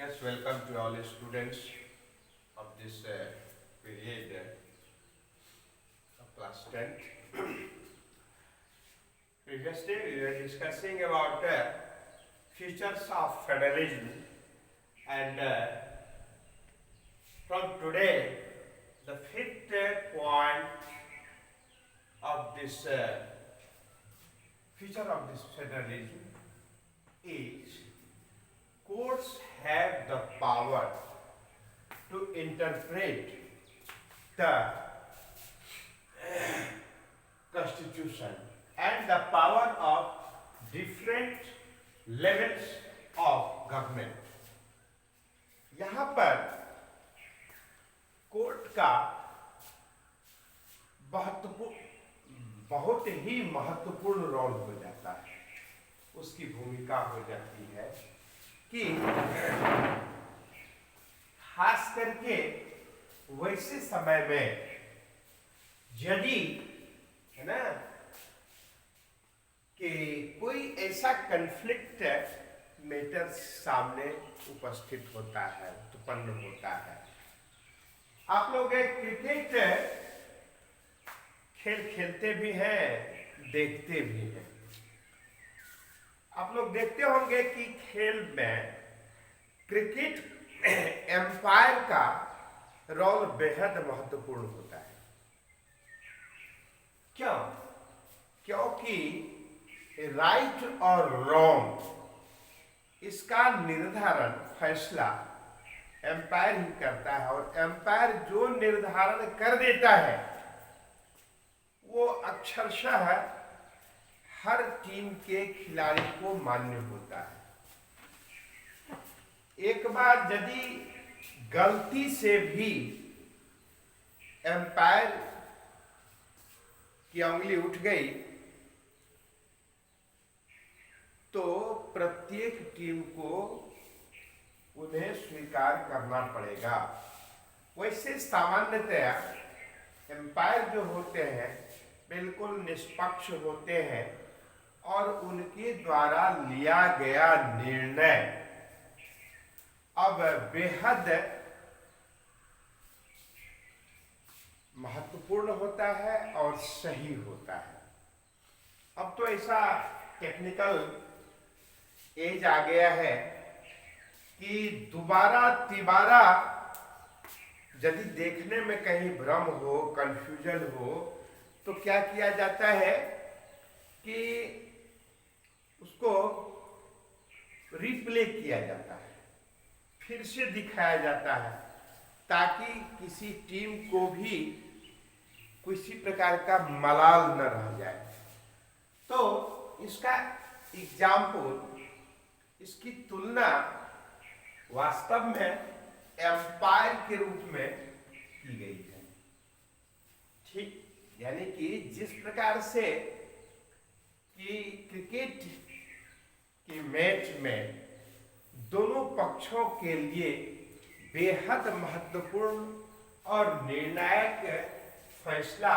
Yes, welcome to all the students of this period of class 10th. Previously, we were discussing about features of federalism, and from today, the fifth point of this feature of this federalism is courts have the power to interpret the constitution and the power of different levels of government. यहाँ पर court का बहुत ही महत्वपूर्ण role हो जाता है। उसकी भूमिका हो जाती है कि खास करके वैसे समय में यदि है ना कि कोई ऐसा कन्फ्लिक्ट मैटर सामने उपस्थित होता है, उत्पन्न होता है। आप लोग एक क्रिकेट खेल खेलते भी हैं, देखते भी हैं। आप लोग देखते होंगे कि खेल में क्रिकेट एम्पायर का रोल बेहद महत्वपूर्ण होता है। क्यों? क्योंकि राइट और रॉन्ग इसका निर्धारण, फैसला एम्पायर ही करता है, और एम्पायर जो निर्धारण कर देता है वो अक्षरशः हर टीम के खिलाड़ी को मान्य होता है। एक बार यदि गलती से भी एम्पायर की उंगली उठ गई तो प्रत्येक टीम को उन्हें स्वीकार करना पड़ेगा। वैसे सामान्यतया एम्पायर जो होते हैं बिल्कुल निष्पक्ष होते हैं और उनके द्वारा लिया गया निर्णय अब बेहद महत्वपूर्ण होता है और सही होता है। अब तो ऐसा टेक्निकल एज आ गया है कि दोबारा तिबारा यदि देखने में कहीं भ्रम हो, कंफ्यूजन हो, तो क्या किया जाता है कि उसको रिप्ले किया जाता है, फिर से दिखाया जाता है, ताकि किसी टीम को भी किसी प्रकार का मलाल न रह जाए। तो इसका एग्जाम्पल, इसकी तुलना वास्तव में एम्पायर के रूप में की गई है। ठीक, यानी कि जिस प्रकार से कि क्रिकेट की मैच में दोनों पक्षों के लिए बेहद महत्वपूर्ण और निर्णायक फैसला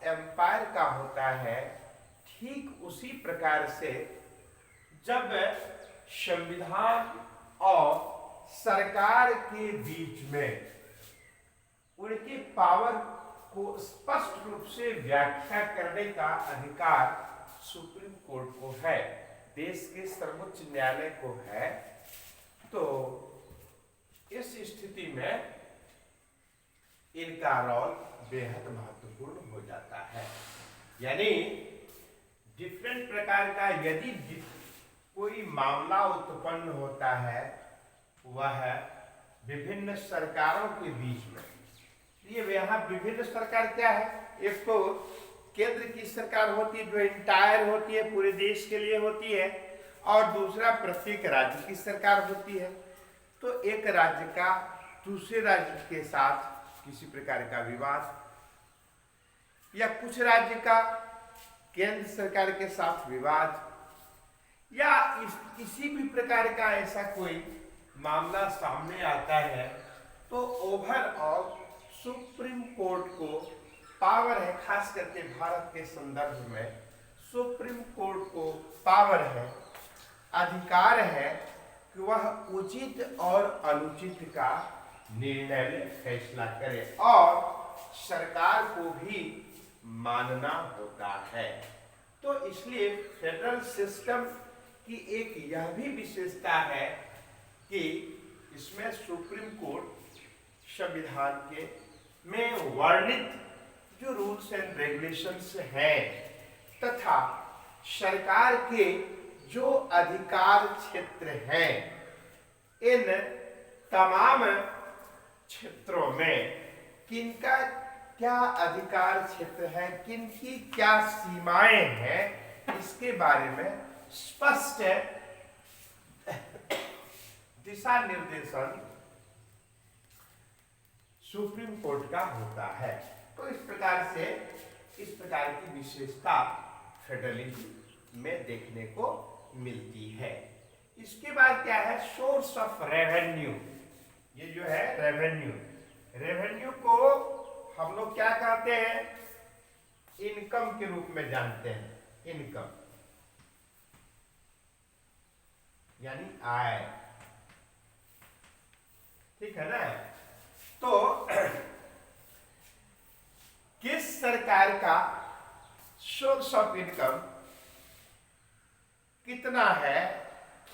एम्पायर का होता है, ठीक उसी प्रकार से जब संविधान और सरकार के बीच में उनके पावर को स्पष्ट रूप से व्याख्या करने का अधिकार सुप्रीम कोर्ट को है, देश के सर्वोच्च न्यायालय को है। तो इस स्थिति में इनका रोल बेहद महत्वपूर्ण हो जाता है। यानी डिफरेंट प्रकार का यदि कोई मामला उत्पन्न होता है वह विभिन्न सरकारों के बीच में, ये यहाँ विभिन्न सरकार क्या है? एक तो केंद्र की सरकार होती है जो इंटायर होती है, पूरे देश के लिए होती है, और दूसरा प्रत्येक राज्य की सरकार होती है। तो एक राज्य का दूसरे राज्य के साथ किसी प्रकार का विवाद, या कुछ राज्य का केंद्र सरकार के साथ विवाद, या किसी भी प्रकार का ऐसा कोई मामला सामने आता है, तो ओवरऑल सुप्रीम कोर्ट को पावर है, खास करके भारत के संदर्भ में सुप्रीम कोर्ट को पावर है, अधिकार है कि वह उचित और अनुचित का निर्णय ले, फैसला करे और सरकार को भी मानना होता है। तो इसलिए फेडरल सिस्टम की एक यह भी विशेषता है कि इसमें सुप्रीम कोर्ट संविधान के में वर्णित जो रूल्स एंड रेगुलेशंस हैं तथा सरकार के जो अधिकार क्षेत्र हैं, इन तमाम क्षेत्रों में किनका क्या अधिकार क्षेत्र है, किनकी क्या सीमाएं हैं, इसके बारे में स्पष्ट दिशा निर्देशन सुप्रीम कोर्ट का होता है। तो इस प्रकार से इस प्रकार की विशेषता फेडरलिज्म में देखने को मिलती है। इसके बाद क्या है, सोर्स ऑफ रेवेन्यू। ये जो है रेवेन्यू, रेवेन्यू को हम लोग क्या कहते हैं, इनकम के रूप में जानते हैं। इनकम यानी आय, ठीक है ना। तो किस सरकार का सोर्स ऑफ इनकम कितना है,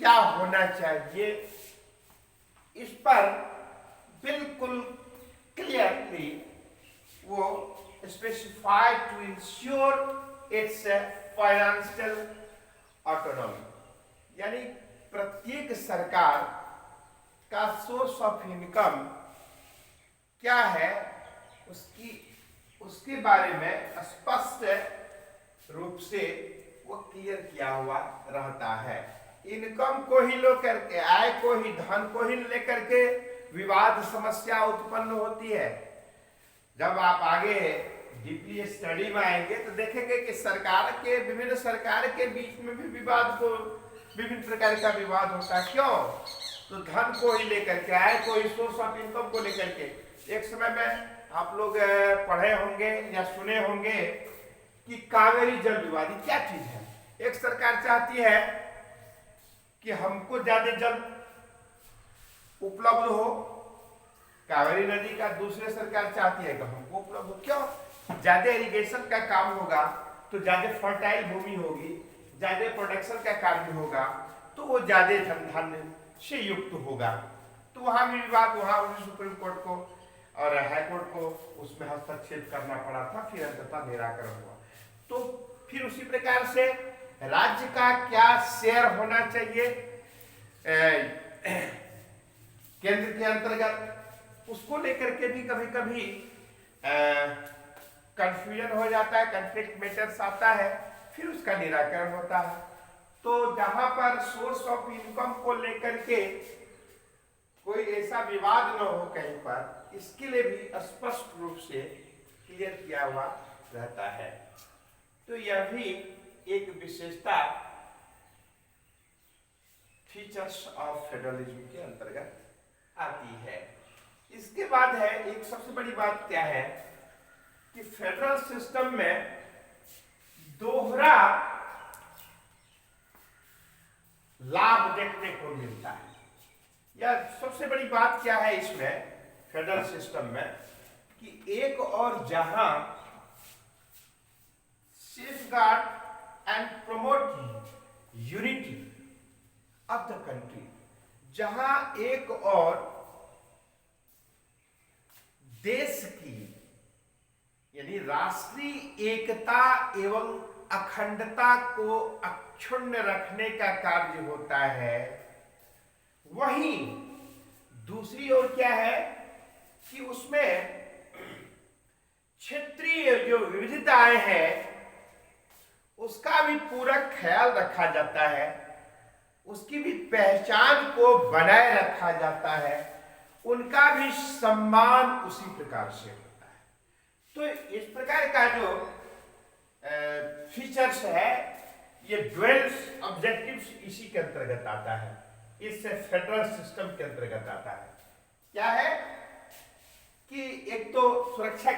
क्या होना चाहिए, इस पर बिल्कुल क्लियरली वो specified to ensure its financial autonomy. यानी प्रत्येक सरकार का सोर्स ऑफ इनकम क्या है, उसके बारे में स्पष्ट रूप से वो क्लियर किया हुआ रहता है। इनकम को ही लो करके, आय को ही, धन को ही लेकर के विवाद समस्या उत्पन्न होती है। जब आप आगे डीपली स्टडी में आएंगे तो देखेंगे कि विभिन्न सरकार के बीच में भी विभिन्न प्रकार का विवाद होता है। क्यों? तो धन को ही लेकर के, आय को ही, सोर्स ऑफ इनकम को लेकर के। एक समय में आप लोग पढ़े होंगे या सुने होंगे कि कावेरी जल विवाद क्या चीज है। एक सरकार चाहती है कि हमको ज्यादा जल उपलब्ध हो कावेरी नदी का, दूसरे सरकार चाहती है कि हमको उपलब्ध हो। क्यों? ज्यादा इरिगेशन का काम होगा तो ज्यादा फर्टाइल भूमि होगी, ज्यादा प्रोडक्शन का कार्य होगा तो वो ज्यादा धन से युक्त होगा। तो वहां भी विवाद, वहां भी सुप्रीम कोर्ट को और हाई कोर्ट को उसमें हस्तक्षेप करना पड़ा था, फिर अंततः निराकरण हुआ। तो फिर उसी प्रकार से राज्य का क्या शेयर होना चाहिए केंद्र के अंतर्गत, उसको लेकर के भी कभी कभी कंफ्यूजन हो जाता है, कॉन्फ्लिक्ट मैटर्स आता है, फिर उसका निराकरण होता है। तो जहां पर सोर्स ऑफ इनकम को लेकर के कोई ऐसा विवाद न हो कहीं पर, इसके लिए भी स्पष्ट रूप से क्लियर किया हुआ रहता है। तो यह भी एक विशेषता फीचर्स ऑफ फेडरलिज्म के अंतर्गत आती है। इसके बाद है एक सबसे बड़ी बात क्या है कि फेडरल सिस्टम में दोहरा लाभ देखने को मिलता है। यह सबसे बड़ी बात क्या है इसमें फेडरल सिस्टम में कि एक और जहां safeguard and promote unity of the country, जहां एक और देश की यानी राष्ट्रीय एकता एवं अखंडता को अक्षुण्ण रखने का कार्य होता है, वहीं दूसरी ओर क्या है कि उसमें क्षेत्रीय जो विविधताएं हैं उसका भी पूरा ख्याल रखा जाता है, उसकी भी पहचान को बनाए रखा जाता है, उनका भी सम्मान उसी प्रकार से होता है। तो इस प्रकार का जो फीचर्स है ये ड्वेल्स ऑब्जेक्टिव्स इसी के अंतर्गत आता है, इस फेडरल सिस्टम के अंतर्गत आता है। क्या है कि एक तो सुरक्षा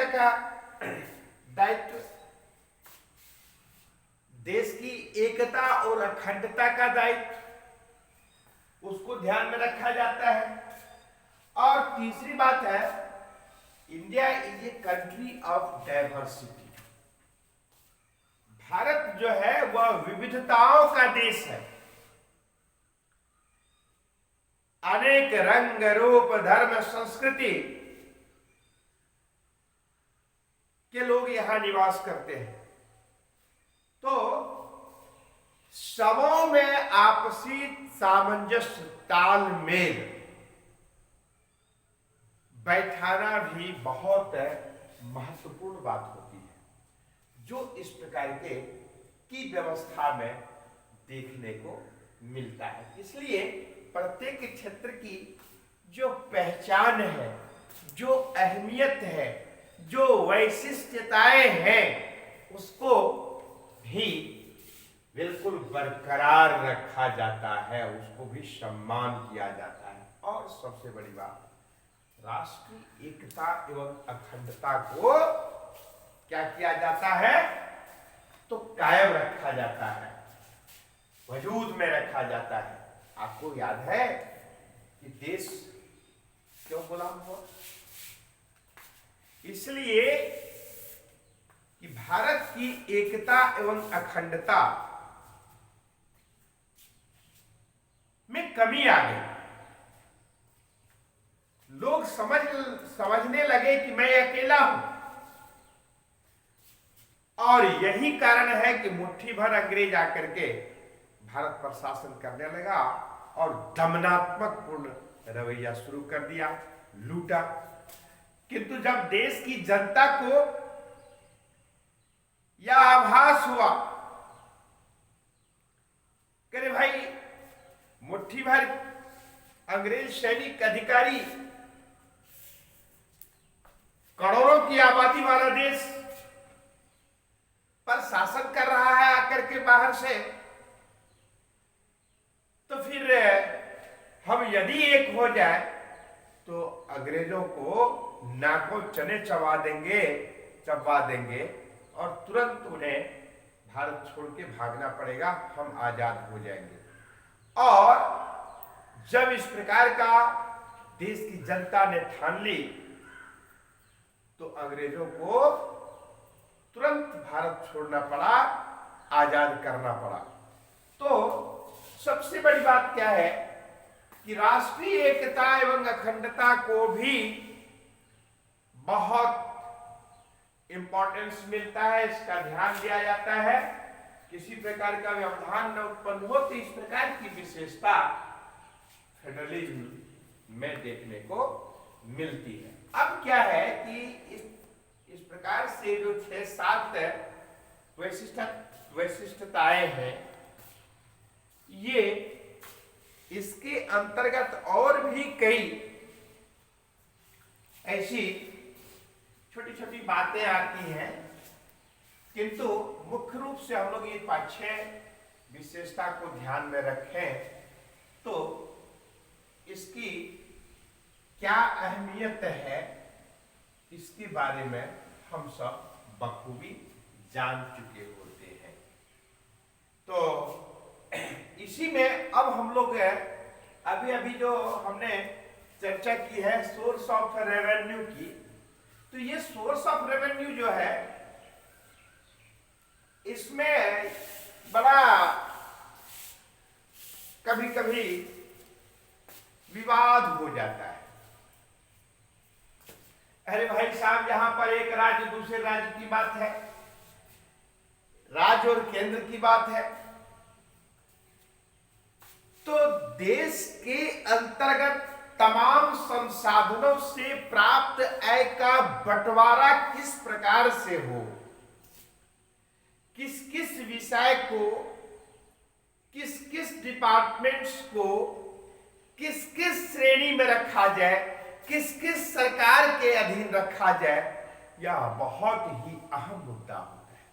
का दायित्व, देश की एकता और अखंडता का दायित्व, उसको ध्यान में रखा जाता है। और तीसरी बात है, India is a country of diversity. Bharat जो है वह विविधताओं का देश है। अनेक रंग रूप धर्म संस्कृति के लोग यहां निवास करते हैं। तो सबों में आपसी सामंजस्य तालमेल बैठाना भी बहुत महत्वपूर्ण बात होती है, जो इस प्रकार की व्यवस्था में देखने को मिलता है। इसलिए प्रत्येक क्षेत्र की जो पहचान है, जो अहमियत है, जो वैशिष्ट्यताएं हैं, उसको भी बिल्कुल बरकरार रखा जाता है, उसको भी सम्मान किया जाता है। और सबसे बड़ी बात, राष्ट्रीय एकता एवं अखंडता को क्या किया जाता है, तो कायम रखा जाता है, वजूद में रखा जाता है। आपको याद है कि देश क्यों गुलाम हुआ? इसलिए कि भारत की एकता एवं अखंडता में कमी आ गई। लोग समझने लगे कि मैं अकेला हूं, और यही कारण है कि मुट्ठी भर अंग्रेज आकर के भारत पर शासन करने लगा और दमनात्मक पूर्ण रवैया शुरू कर दिया, लूटा। किंतु जब देश की जनता को यह आभास हुआ कि भाई मुट्ठी भर अंग्रेज सैनिक अधिकारी करोड़ों की आबादी वाला देश पर शासन कर रहा है आकर के बाहर से, तो फिर हम यदि एक हो जाए तो अंग्रेजों को नाकों चने चबा देंगे और तुरंत उन्हें भारत छोड़ के भागना पड़ेगा, हम आजाद हो जाएंगे। और जब इस प्रकार का देश की जनता ने ठान ली, तो अंग्रेजों को तुरंत भारत छोड़ना पड़ा, आजाद करना पड़ा। तो सबसे बड़ी बात क्या है कि राष्ट्रीय एकता एवं अखंडता को भी बहुत इंपॉर्टेंस मिलता है, इसका ध्यान दिया जाता है। किसी प्रकार का व्यवधान न उत्पन्न हो, तो इस प्रकार की विशेषता फेडरलिज्म में देखने को मिलती है। अब क्या है कि इस प्रकार से जो 6-7 वैशिष्टताएं हैं, ये इसके अंतर्गत और भी कई ऐसी छोटी छोटी बातें आती हैं, किंतु मुख्य रूप से हम लोग ये 5-6 विशेषता को ध्यान में रखें तो इसकी क्या अहमियत है, इसके बारे में हम सब बखूबी जान चुके होते हैं। तो इसी में अब हम लोग अभी जो हमने चर्चा की है सोर्स ऑफ रेवेन्यू की, तो ये सोर्स ऑफ रेवेन्यू जो है, इसमें बड़ा कभी कभी विवाद हो जाता है। अरे भाई साहब, यहां पर एक राज्य दूसरे राज्य की बात है, राज्य और केंद्र की बात है, तो देश के अंतर्गत तमाम संसाधनों से प्राप्त आय का बंटवारा किस प्रकार से हो, किस किस विषय को, किस किस डिपार्टमेंट्स को किस किस श्रेणी में रखा जाए, किस किस सरकार के अधीन रखा जाए, यह बहुत ही अहम मुद्दा होता है।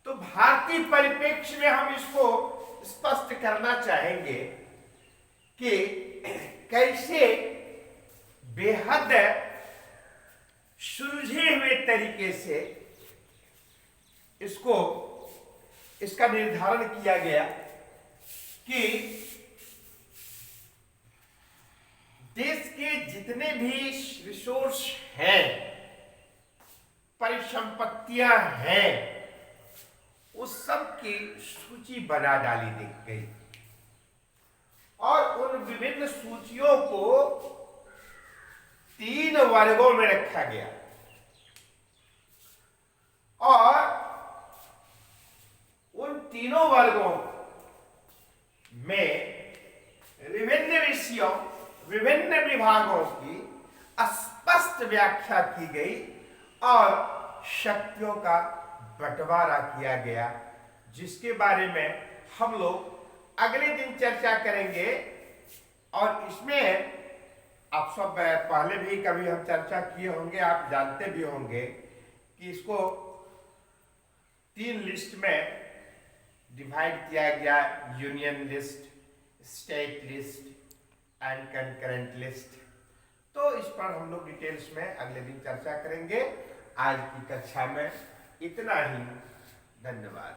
तो भारतीय परिप्रेक्ष्य में हम इसको स्पष्ट करना चाहेंगे कि कैसे बेहद सुलझे हुए तरीके से इसका निर्धारण किया गया कि देश के जितने भी रिसोर्स हैं, परिसंपत्तियां हैं, उस सब की सूची बना डाली गई और उन विभिन्न सूचियों को 3 वर्गों में रखा गया और उन तीनों वर्गों में विभिन्न विषयों, विभिन्न विभागों की स्पष्ट व्याख्या की गई और शक्तियों का बंटवारा किया गया, जिसके बारे में हम लोग अगले दिन चर्चा करेंगे। और इसमें आप सब पहले भी कभी हम चर्चा किए होंगे, आप जानते भी होंगे कि इसको 3 लिस्ट में डिवाइड किया गया, union list, state list and concurrent list. तो इस पर हम लोग डिटेल्स में अगले दिन चर्चा करेंगे। आज की कक्षा में इतना ही। धन्यवाद।